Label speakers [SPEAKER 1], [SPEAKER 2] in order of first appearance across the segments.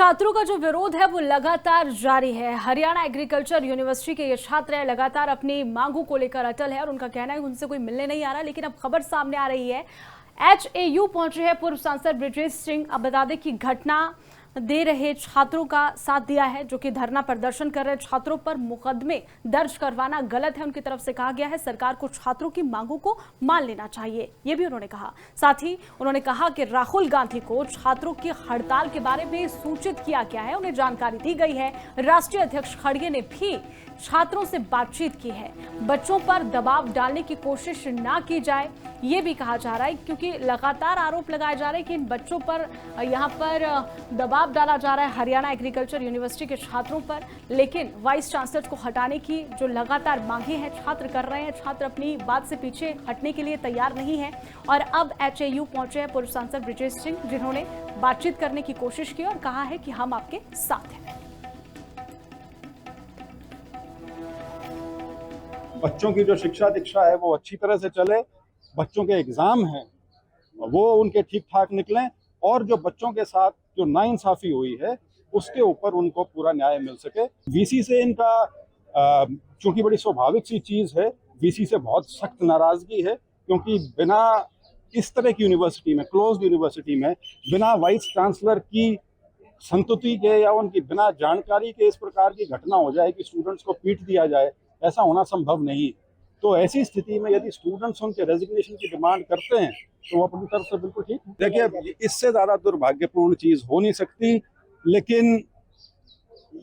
[SPEAKER 1] छात्रों का जो विरोध है वो लगातार जारी है। हरियाणा एग्रीकल्चर यूनिवर्सिटी के ये छात्र लगातार अपनी मांगों को लेकर अटल है और उनका कहना है उनसे कोई मिलने नहीं आ रहा। लेकिन अब खबर सामने आ रही है, HAU पहुंचे हैं पूर्व सांसद ब्रिजेश सिंह। अब बता दें कि घटना दे रहे छात्रों का साथ दिया है, जो कि धरना प्रदर्शन कर रहे छात्रों पर मुकदमे दर्ज करवाना गलत है। उनकी तरफ से कहा गया है सरकार को छात्रों की मांगों को मान लेना चाहिए, ये भी उन्होंने कहा। साथ ही उन्होंने कहा कि राहुल गांधी को छात्रों की हड़ताल के बारे में सूचित किया गया है, उन्हें जानकारी दी गई है। राष्ट्रीय अध्यक्ष खड़गे ने भी छात्रों से बातचीत की है। बच्चों पर दबाव डालने की कोशिश ना की जाए, ये भी कहा जा रहा है, क्योंकि लगातार आरोप लगाए जा रहे हैं कि इन बच्चों पर यहाँ पर दबाव डाला जा रहा है हरियाणा एग्रीकल्चर यूनिवर्सिटी के छात्रों पर। लेकिन वाइस चांसलर को हटाने की जो लगातार मांगे हैं छात्र कर रहे हैं, छात्र अपनी बात से पीछे हटने के लिए तैयार नहीं है। और अब HAU पहुंचे हैं पूर्व सांसद ब्रिजेश सिंह, जिन्होंने बातचीत करने की कोशिश की और कहा है कि हम आपके साथ हैं।
[SPEAKER 2] बच्चों की जो शिक्षा दीक्षा है वो अच्छी तरह से चले, बच्चों के एग्जाम हैं वो उनके ठीक ठाक निकलें और जो बच्चों के साथ जो नाइंसाफी हुई है उसके ऊपर उनको पूरा न्याय मिल सके। वीसी से इनका चूंकि बड़ी स्वाभाविक सी चीज़ है, वीसी से बहुत सख्त नाराजगी है, क्योंकि बिना इस तरह की यूनिवर्सिटी में, क्लोज्ड यूनिवर्सिटी में, बिना वाइस चांसलर की संतुति के या उनकी बिना जानकारी के इस प्रकार की घटना हो जाए कि स्टूडेंट्स को पीट दिया जाए, ऐसा होना संभव नहीं। तो ऐसी स्थिति में यदि स्टूडेंट्स उनके रेजिग्नेशन की डिमांड करते हैं तो वो अपनी तरफ से बिल्कुल ठीक है। देखिए, इससे ज़्यादा दुर्भाग्यपूर्ण चीज़ हो नहीं सकती, लेकिन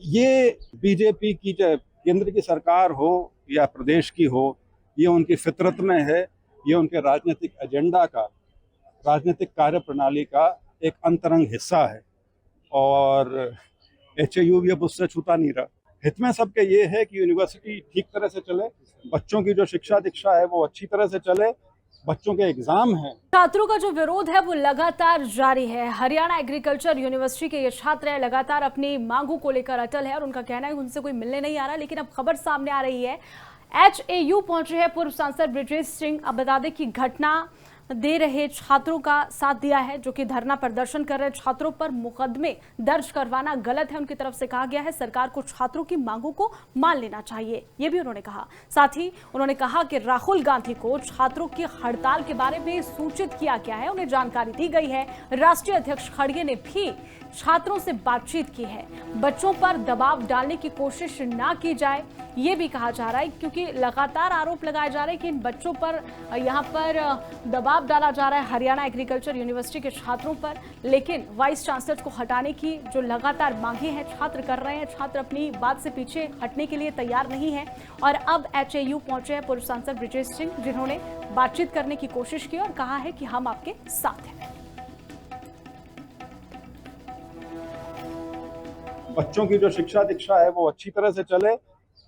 [SPEAKER 2] ये बीजेपी की चाहे केंद्र की सरकार हो या प्रदेश की हो, ये उनकी फितरत में है, ये उनके राजनीतिक एजेंडा का, राजनीतिक कार्य प्रणाली का एक अंतरंग हिस्सा है और HAU भी अब उससे छूता नहीं रहा। हित में सबके ये है कि यूनिवर्सिटी ठीक तरह से चले, बच्चों की जो शिक्षा दीक्षा है वो अच्छी तरह से चले, बच्चों के एग्जाम हैं।
[SPEAKER 1] छात्रों का जो विरोध है वो लगातार जारी है। हरियाणा एग्रीकल्चर यूनिवर्सिटी के ये छात्र लगातार अपनी मांगों को लेकर अटल है और उनका कहना है उनसे कोई मिलने नहीं आ रहा। लेकिन अब खबर सामने आ रही है, HAU पहुंचे हैं पूर्व सांसद ब्रिजेश सिंह। अब बता दें कि घटना दे रहे छात्रों का साथ दिया है, जो कि धरना प्रदर्शन कर रहे छात्रों पर मुकदमे दर्ज करवाना गलत है। उनकी तरफ से कहा गया है सरकार को छात्रों की मांगों को मान लेना चाहिए, ये भी उन्होंने कहा। साथ ही उन्होंने कहा कि राहुल गांधी को छात्रों की हड़ताल के बारे में सूचित किया गया है, उन्हें जानकारी दी गई है। राष्ट्रीय अध्यक्ष खड़गे ने भी छात्रों से बातचीत की है। बच्चों पर दबाव डालने की कोशिश ना की जाए, ये भी कहा जा रहा है, क्योंकि लगातार आरोप लगाए जा रहे हैं कि इन बच्चों पर यहाँ पर दबाव डाला जा रहा है हरियाणा एग्रीकल्चर यूनिवर्सिटी के छात्रों पर। लेकिन वाइस चांसलर को हटाने की जो लगातार मांगे हैं छात्र कर रहे हैं, छात्र अपनी बात से पीछे हटने के लिए तैयार नहीं है। और अब HAU पहुंचे हैं पूर्व सांसद ब्रिजेश सिंह, जिन्होंने बातचीत करने की कोशिश की और कहा है कि हम आपके साथ हैं।
[SPEAKER 2] बच्चों की जो शिक्षा दीक्षा है वो अच्छी तरह से चले,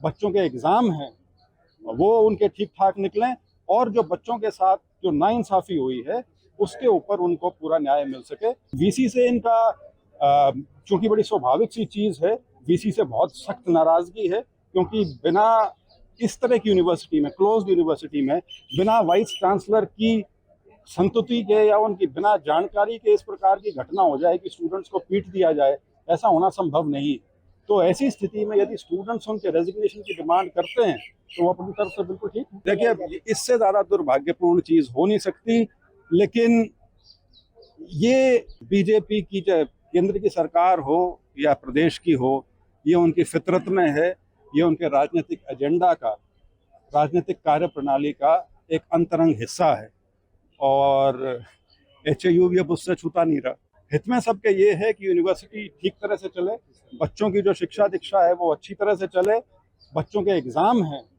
[SPEAKER 2] बच्चों के एग्जाम हैं वो उनके ठीक ठाक निकलें और जो बच्चों के साथ जो नाइंसाफी हुई है उसके ऊपर उनको पूरा न्याय मिल सके। वीसी से इनका चूंकि बड़ी स्वाभाविक सी चीज़ है, वीसी से बहुत सख्त नाराजगी है, क्योंकि बिना इस तरह की यूनिवर्सिटी में, क्लोज्ड यूनिवर्सिटी में, बिना वाइस चांसलर की संतुति के या उनकी बिना जानकारी के इस प्रकार की घटना हो जाए कि स्टूडेंट्स को पीट दिया जाए, ऐसा होना संभव नहीं। तो ऐसी स्थिति में यदि स्टूडेंट्स उनके रेजिग्नेशन की डिमांड करते हैं तो वो अपनी तरफ से बिल्कुल ठीक है। देखिए, इससे ज़्यादा दुर्भाग्यपूर्ण चीज़ हो नहीं सकती, लेकिन ये बीजेपी की चाहे केंद्र की सरकार हो या प्रदेश की हो, ये उनकी फितरत में है, ये उनके राजनीतिक एजेंडा का, राजनीतिक कार्य प्रणाली का एक अंतरंग हिस्सा है और HAU भी अब उससे छूता नहीं रहा। हित में सबके ये है कि यूनिवर्सिटी ठीक तरह से चले, बच्चों की जो शिक्षा दीक्षा है वो अच्छी तरह से चले, बच्चों के एग्जाम हैं